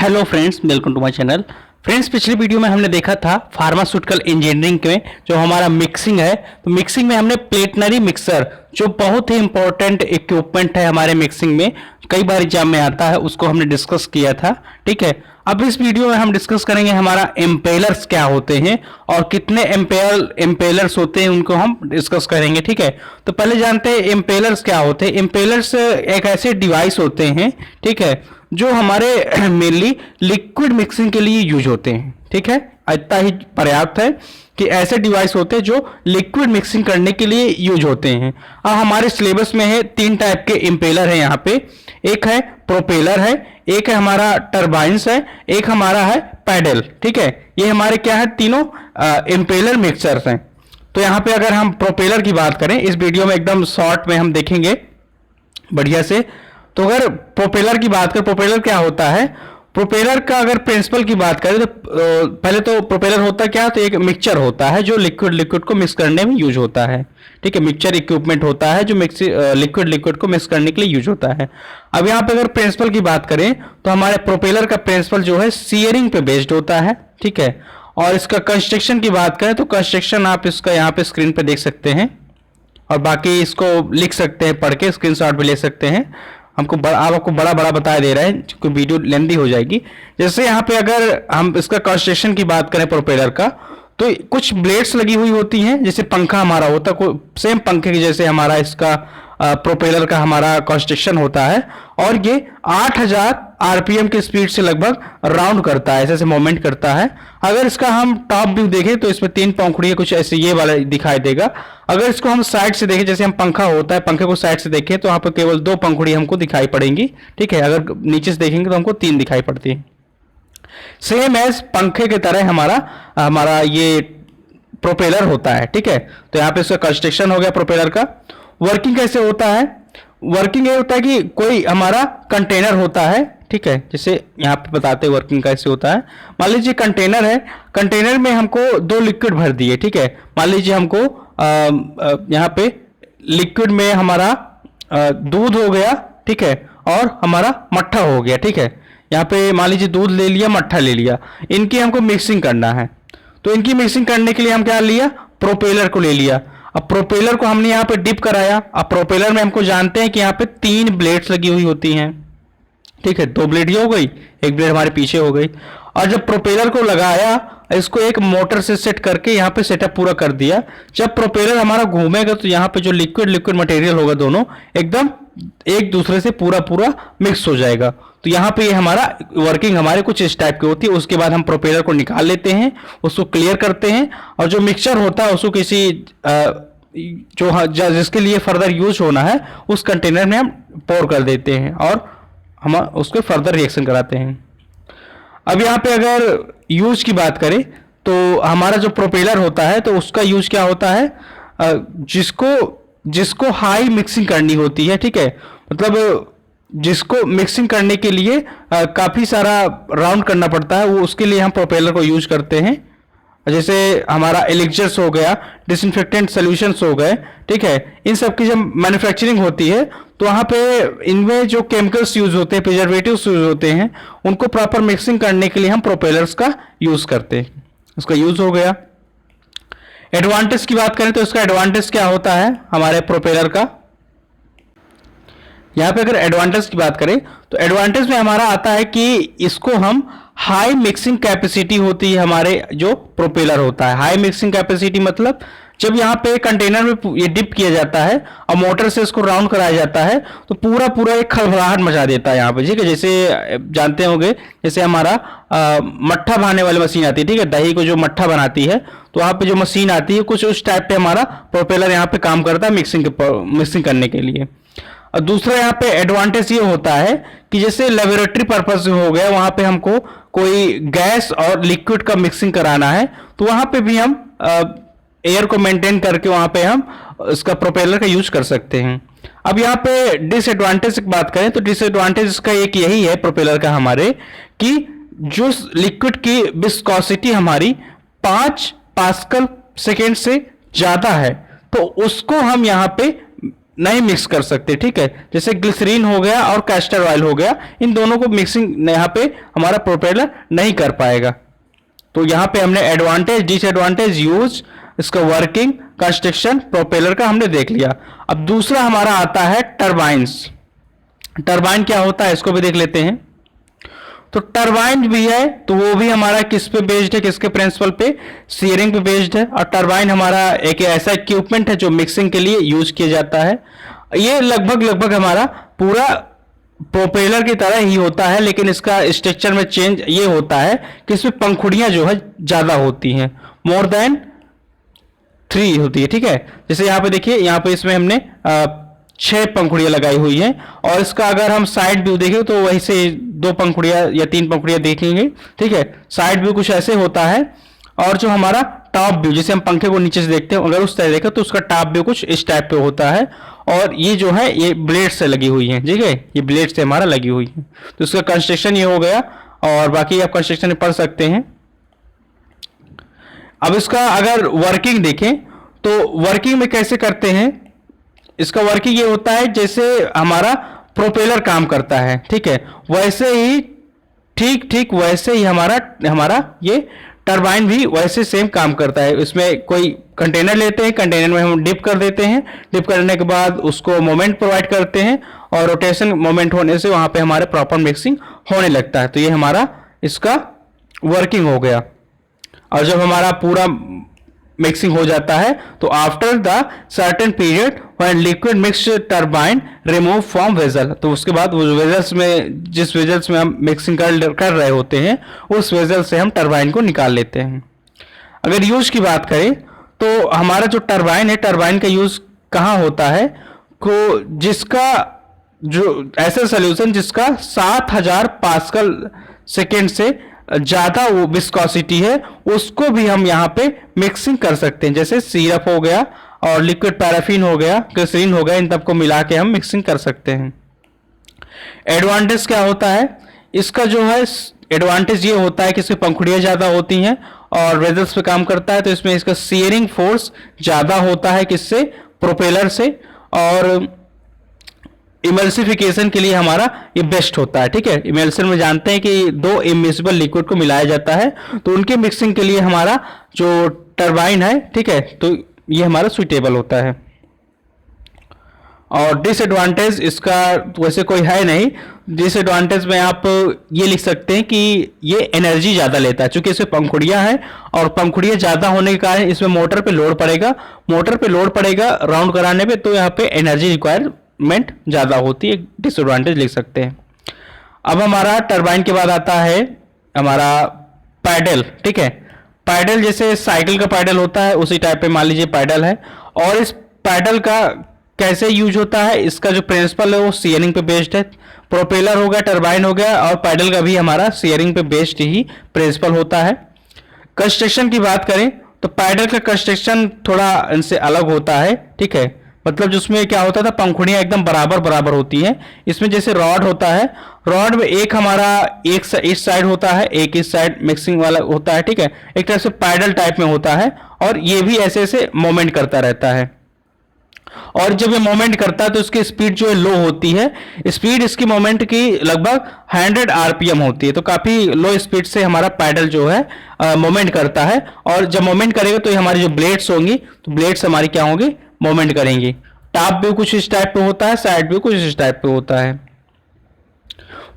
Hello friends, welcome to my channel. Friends, पिछली video में हमने देखा था फार्मास्यूटिकल इंजीनियरिंग में जो हमारा मिक्सिंग है, तो मिक्सिंग में हमने प्लेटनरी मिक्सर जो बहुत ही इंपॉर्टेंट इक्विपमेंट है हमारे मिक्सिंग में, कई बार एग्जाम में आता है, उसको हमने डिस्कस किया था। ठीक है, अब इस वीडियो में हम डिस्कस करेंगे हमारा एम्पेलर्स क्या होते हैं और कितने एम्पेलर्स होते हैं, उनको हम डिस्कस करेंगे। ठीक है, तो पहले जानते हैं एम्पेलर्स क्या होते हैं। एम्पेलर्स एक ऐसे डिवाइस होते हैं, ठीक है, जो हमारे मेनली लिक्विड मिक्सिंग के लिए यूज होते हैं। ठीक है, इतना ही पर्याप्त है कि ऐसे डिवाइस होते हैं जो लिक्विड मिक्सिंग करने के लिए यूज होते हैं। अब हमारे सिलेबस में है तीन टाइप के इम्पेलर है यहाँ पे। एक है प्रोपेलर है, एक है हमारा टर्बाइंस है, एक हमारा है पैडल। ठीक है, ये हमारे क्या है, तीनों इम्पेलर मिक्सर्स हैं। तो यहाँ पे अगर हम प्रोपेलर की बात करें, इस वीडियो में एकदम शॉर्ट में हम देखेंगे बढ़िया से। तो अगर प्रोपेलर की बात करें, प्रोपेलर क्या होता है, प्रोपेलर का अगर प्रिंसिपल की बात करें तो पहले तो प्रोपेलर होता क्या है, तो एक मिक्सचर होता है जो लिक्विड को मिक्स करने में यूज होता है। ठीक है, मिक्सचर इक्विपमेंट होता है जो लिक्विड को मिक्स करने के लिए यूज होता है। अब यहाँ पे अगर प्रिंसिपल की बात करें तो हमारे प्रोपेलर का प्रिंसिपल जो है सीयरिंग पे बेस्ड होता है। ठीक है, और इसका कंस्ट्रक्शन की बात करें तो कंस्ट्रक्शन आप इसका यहाँ पे स्क्रीन पे देख सकते हैं, और बाकी इसको लिख सकते हैं, पढ़ के स्क्रीनशॉट भी ले सकते हैं। आपको बड़ा बड़ा बता दे रहा है क्योंकि वीडियो लेंदी हो जाएगी। जैसे यहाँ पे अगर हम इसका कंस्ट्रक्शन की बात करें प्रोपेलर का, तो कुछ ब्लेड्स लगी हुई होती हैं, जैसे पंखा हमारा होता है, सेम पंखे की जैसे हमारा इसका प्रोपेलर का हमारा कंस्ट्रक्शन होता है, और ये 8000 आरपीएम की स्पीड से लगभग राउंड करता है, ऐसे मूवमेंट करता है। अगर इसका हम टॉप व्यू देखें तो इसमें तीन पंखुड़ियां कुछ ऐसे ये वाला दिखाई देगा। अगर इसको हम साइड से देखें, जैसे हम पंखा होता है, पंखे को साइड से देखें तो यहाँ पर केवल दो पंखुड़ी हमको दिखाई पड़ेंगी। ठीक है, अगर नीचे से देखेंगे तो हमको तीन दिखाई पड़ती है। सेम एज पंखे की तरह हमारा ये प्रोपेलर होता है। ठीक है, तो यहाँ पे इसका कंस्ट्रक्शन हो गया प्रोपेलर का। वर्किंग कैसे होता है, वर्किंग ये होता है कि कोई हमारा कंटेनर होता है। ठीक है, जैसे यहाँ पे बताते हैं वर्किंग कैसे होता है। मान लीजिए कंटेनर है, कंटेनर में हमको दो लिक्विड भर दिए। ठीक है, मान लीजिए हमको यहाँ पे लिक्विड में हमारा दूध हो गया, ठीक है, और हमारा मट्ठा हो गया। ठीक है, यहाँ पे मान लीजिए दूध ले लिया, मट्ठा ले लिया, इनकी हमको मिक्सिंग करना है। तो इनकी मिक्सिंग करने के लिए हम क्या लिया, प्रोपेलर को ले लिया। अब प्रोपेलर को हमने यहाँ पे डिप कराया। अब प्रोपेलर में हमको जानते हैं कि यहाँ पे तीन ब्लेड्स लगी हुई होती हैं। ठीक है, दो ब्लेड ये हो गई, एक ब्लेड हमारे पीछे हो गई। और जब प्रोपेलर को लगाया, इसको एक मोटर से सेट करके यहाँ पे सेटअप पूरा कर दिया। जब प्रोपेलर हमारा घूमेगा तो यहाँ पे जो लिक्विड मटेरियल होगा दोनों एकदम एक दूसरे से पूरा मिक्स हो जाएगा। तो यहाँ पे ये हमारा वर्किंग हमारे कुछ इस टाइप की होती है। उसके बाद हम प्रोपेलर को निकाल लेते हैं, उसको क्लियर करते हैं, और जो मिक्सचर होता है उसको किसी जिसके लिए फर्दर यूज होना है उस कंटेनर में हम पोर कर देते हैं और हम उसको फर्दर रिएक्शन कराते हैं। अब यहाँ पे अगर यूज की बात करें तो हमारा जो प्रोपेलर होता है तो उसका यूज क्या होता है, जिसको हाई मिक्सिंग करनी होती है। ठीक है, मतलब जिसको मिक्सिंग करने के लिए काफ़ी सारा राउंड करना पड़ता है, वो उसके लिए हम प्रोपेलर को यूज करते हैं। जैसे हमारा एलिक्सर्स हो गया, डिसइंफेक्टेंट सॉल्यूशंस हो गए। ठीक है, इन सब की जब मैन्युफैक्चरिंग होती है तो वहाँ पे इनमें जो केमिकल्स यूज होते हैं, प्रिजर्वेटिव्स यूज होते हैं, उनको प्रॉपर मिक्सिंग करने के लिए हम प्रोपेलर्स का यूज करते हैं। उसका यूज हो गया। एडवांटेज की बात करें तो इसका एडवांटेज क्या होता है हमारे प्रोपेलर का। यहाँ पे अगर एडवांटेज की बात करें तो एडवांटेज में हमारा आता है कि इसको हम हाई मिक्सिंग कैपेसिटी होती है हमारे जो प्रोपेलर होता है। हाई मिक्सिंग कैपेसिटी मतलब जब यहाँ पे कंटेनर में ये डिप किया जाता है और मोटर से इसको राउंड कराया जाता है तो पूरा एक खलबलाहट मचा देता है यहाँ पे। ठीक है, जैसे जानते होंगे, जैसे हमारा मट्ठा बनाने वाली मशीन आती है। ठीक है, दही को जो मट्ठा बनाती है तो वहाँ पे जो मशीन आती है कुछ उस टाइप पे हमारा प्रोपेलर यहाँ पे काम करता है मिक्सिंग करने के लिए। और दूसरा यहाँ पे एडवांटेज ये होता है कि जैसे लेबोरेटरी पर्पज हो गया, वहाँ पे हमको कोई गैस और लिक्विड का मिक्सिंग कराना है तो वहाँ पे भी हम एयर को मेंटेन करके वहाँ पे हम इसका प्रोपेलर का यूज कर सकते हैं। अब यहाँ पे डिसएडवांटेज की बात करें तो डिसएडवांटेज इसका एक यही है प्रोपेलर का हमारे, कि जो लिक्विड की विस्कोसिटी हमारी 5 पास्कल सेकेंड से ज़्यादा है, तो उसको हम यहाँ पे नहीं मिक्स कर सकते, ठीक है। जैसे ग्लिसरीन हो गया और कैस्टर ऑयल हो गया, इन दोनों को मिक्सिंग यहाँ पे हमारा प्रोपेलर नहीं कर पाएगा। तो यहाँ पे हमने एडवांटेज, डिसएडवांटेज, यूज, इसका वर्किंग, कंस्ट्रक्शन प्रोपेलर का हमने देख लिया। अब दूसरा हमारा आता है टरबाइंस। टरबाइन क्या होता है इसको भी देख लेते हैं। तो टरबाइन भी है, तो वो भी हमारा किस पे बेस्ड है, किसके प्रिंसिपल पे, सीयरिंग पे बेस्ड है। और टरबाइन हमारा एक ऐसा इक्विपमेंट है जो मिक्सिंग के लिए यूज किया जाता है। ये लगभग हमारा पूरा प्रोपेलर की तरह ही होता है, लेकिन इसका स्ट्रक्चर में चेंज ये होता है कि इसमें पंखुड़ियां जो है ज्यादा होती हैं, मोर देन 3 होती है, ठीक है। जैसे यहाँ पे देखिए, यहाँ पे इसमें हमने 6 पंखुड़ियां लगाई हुई हैं, और इसका अगर हम साइड व्यू देखें तो वही से 2 पंखुड़ियां या 3 पंखुड़ियां देखेंगे, ठीक है। साइड व्यू कुछ ऐसे होता है, और जो हमारा टॉप व्यू, जैसे हम पंखे को नीचे से देखते हैं, अगर उस तरह देखें तो उसका टॉप व्यू कुछ इस टाइप पे होता है। और ये जो है ये ब्लेड से लगी हुई है, ठीक है, ये ब्लेड से हमारा लगी हुई है। तो इसका कंस्ट्रक्शन ये हो गया, और बाकी आप कंस्ट्रक्शन में पढ़ सकते हैं। अब इसका अगर वर्किंग देखें तो वर्किंग में कैसे करते हैं, इसका वर्किंग ये होता है जैसे हमारा प्रोपेलर काम करता है, ठीक है, वैसे ही ठीक वैसे ही हमारा ये टरबाइन भी वैसे सेम काम करता है। इसमें कोई कंटेनर लेते हैं, कंटेनर में हम डिप कर देते हैं, डिप करने के बाद उसको मोमेंट प्रोवाइड करते हैं, और रोटेशन मोमेंट होने से वहां पे हमारे प्रॉपर मिक्सिंग होने लगता है। तो ये हमारा इसका वर्किंग हो गया। और जब हमारा पूरा मिक्सिंग हो जाता है तो after the certain period when liquid mix turbine remove from vessel, तो उसके बाद वो वेजल्स में, जिस वेजल्स में हम मिक्सिंग कर रहे होते हैं, उस वेजल से हम टरबाइन को निकाल लेते हैं। अगर यूज की बात करें तो हमारा जो टरबाइन है, टरबाइन का यूज कहाँ होता है, को जिसका जो ऐसा सोल्यूशन जिसका 7000 पास्कल सेकेंड से ज्यादा वो विस्कोसिटी है, उसको भी हम यहाँ पे मिक्सिंग कर सकते हैं। जैसे सिरप हो गया और लिक्विड पैराफिन हो गया, ग्लिसरीन हो गया, इन तब को मिला के हम मिक्सिंग कर सकते हैं। एडवांटेज क्या होता है इसका, जो है एडवांटेज ये होता है कि इसकी पंखुड़ियां ज्यादा होती हैं और वेजल्स पे काम करता है, तो इसमें इसका सीयरिंग फोर्स ज्यादा होता है किससे, प्रोपेलर से। और इमल्सिफिकेशन के लिए हमारा ये बेस्ट होता है, ठीक है। इमल्सन में जानते हैं कि 2 इमिसिबल लिक्विड को मिलाया जाता है, तो उनके मिक्सिंग के लिए हमारा जो टरबाइन है, ठीक है, तो ये हमारा सुइटेबल होता है। और डिसएडवांटेज इसका वैसे कोई है नहीं। डिसएडवांटेज में आप ये लिख सकते हैं कि ये एनर्जी ज़्यादा लेता है, चूंकि इसमें पंखुड़ियां हैं, और पंखुड़ियां ज़्यादा होने के कारण इसमें मोटर पे लोड पड़ेगा राउंड कराने पे, तो यहाँ पे एनर्जी रिक्वायरमेंट ज़्यादा होती है, डिसएडवांटेज लिख सकते हैं। अब हमारा टरबाइन के बाद आता है हमारा पैडल, ठीक है। पैडल जैसे साइकिल का पैडल होता है उसी टाइप पे मान लीजिए पैडल है, और इस पैडल का कैसे यूज होता है, इसका जो प्रिंसिपल है वो सीयरिंग पे बेस्ड है। प्रोपेलर हो गया, टरबाइन हो गया, और पैडल का भी हमारा सीयरिंग पे बेस्ड ही प्रिंसिपल होता है। कंस्ट्रक्शन की बात करें तो पैडल का कंस्ट्रक्शन थोड़ा इनसे अलग होता है, ठीक है। मतलब जिसमें क्या होता था, पंखुड़ियां एकदम बराबर होती हैं। इसमें जैसे रॉड होता है, रॉड में एक हमारा एक इस साइड होता है, एक इस साइड मिक्सिंग वाला होता है, ठीक है। एक तरह से पैडल टाइप में होता है, और ये भी ऐसे ऐसे मोमेंट करता रहता है। और जब ये मोमेंट करता है तो इसकी स्पीड जो है लो होती है, स्पीड इसकी मोमेंट की लगभग 100 आरपीएम होती है, तो काफी लो स्पीड से हमारा पैडल जो है मोमेंट करता है। और जब मोमेंट करेगा तो हमारी जो ब्लेड्स होंगी, तो ब्लेड्स हमारी क्या होंगी, मोमेंट करेंगी। टॉप व्यू कुछ इस टाइप पे होता है, साइड व्यू कुछ इस टाइप पे होता है।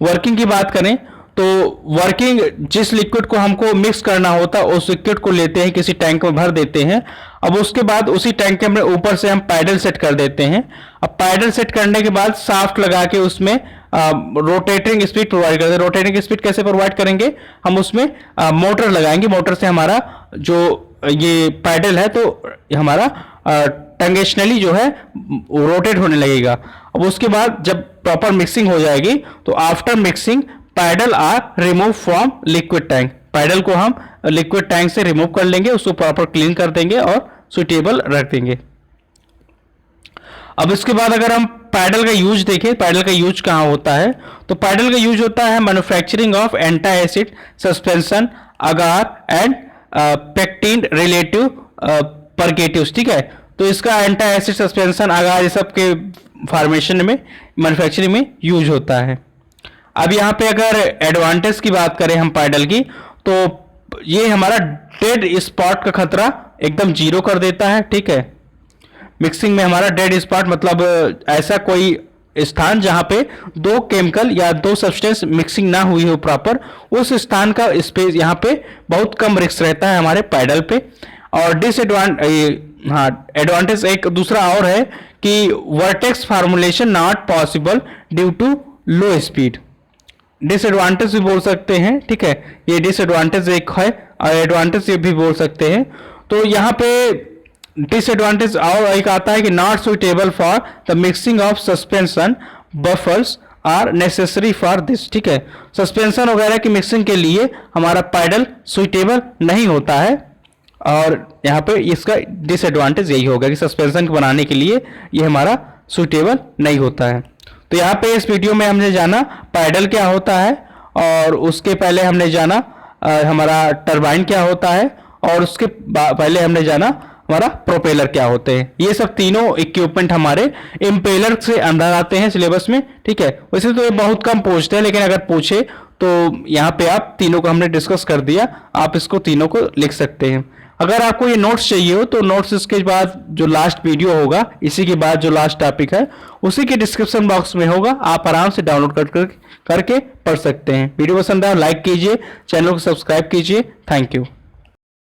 वर्किंग की बात करें तो वर्किंग, जिस लिक्विड को हमको मिक्स करना होता है उस लिक्विड को लेते हैं, किसी टैंक में भर देते हैं। अब उसके बाद उसी टैंक के ऊपर से हम पैडल सेट कर देते हैं। अब पैडल सेट करने के बाद साफ्ट लगा के उसमें रोटेटिंग स्पीड प्रोवाइड करते हैं। रोटेटिंग स्पीड कैसे प्रोवाइड करेंगे, हम उसमें मोटर लगाएंगे, मोटर से हमारा जो ये पैडल है तो हमारा टंगेशनली जो है रोटेट होने लगेगा। अब उसके बाद जब प्रॉपर मिक्सिंग हो जाएगी तो after mixing paddle are remove from liquid tank, paddle को हम लिक्विड टैंक से रिमूव कर लेंगे, उसको प्रॉपर क्लीन कर देंगे और सुटेबल रख देंगे। अब इसके बाद अगर हम पैडल का यूज देखें, पैडल का यूज कहाँ होता है, तो पैडल का यूज होता है manufacturing of anti acid suspension, agar and pectin relative purgatives, ठीक है। तो इसका एंटी एसिड सस्पेंशन अगार ये सब के फार्मेशन में मैन्युफैक्चरिंग में यूज होता है। अब यहाँ पे अगर एडवांटेज की बात करें हम पैडल की, तो ये हमारा डेड स्पॉट का खतरा एकदम जीरो कर देता है। ठीक है, मिक्सिंग में हमारा डेड स्पॉट मतलब ऐसा कोई स्थान जहां पे दो केमिकल या दो सब्सटेंस मिक्सिंग ना हुई हो प्रॉपर, उस स्थान का स्पेस यहाँ पे बहुत कम रिस्क रहता है हमारे पैडल पे। और एडवांटेज एक दूसरा और है कि vortex formulation not possible due to low speed. Disadvantage भी बोल सकते हैं। ठीक है, ये डिसएडवांटेज एक है और एडवांटेज ये भी बोल सकते हैं। तो यहाँ पे डिसएडवांटेज और एक आता है कि not suitable for the mixing of suspension baffles are necessary for this. ठीक है, सस्पेंशन वगैरह की मिक्सिंग के लिए हमारा पैडल सुइटेबल नहीं होता है, और यहाँ पे इसका डिसएडवांटेज यही होगा कि सस्पेंशन को बनाने के लिए ये हमारा सुइटेबल नहीं होता है। तो यहाँ पे इस वीडियो में हमने जाना पैडल क्या होता है, और उसके पहले हमने जाना हमारा टरबाइन क्या होता है, और उसके पहले हमने जाना हमारा प्रोपेलर क्या होते हैं। ये सब तीनों इक्विपमेंट हमारे इम्पेलर से अंदर आते हैं सिलेबस में। ठीक है, वैसे तो ये बहुत कम पूछते हैं, लेकिन अगर पूछे तो यहाँ पे आप तीनों को हमने डिस्कस कर दिया, आप इसको तीनों को लिख सकते हैं। अगर आपको ये नोट्स चाहिए हो तो नोट्स इसके बाद जो लास्ट वीडियो होगा, इसी के बाद जो लास्ट टॉपिक है उसी के डिस्क्रिप्शन बॉक्स में होगा, आप आराम से डाउनलोड करके पढ़ सकते हैं। वीडियो पसंद आया लाइक कीजिए, चैनल को सब्सक्राइब कीजिए। Thank you.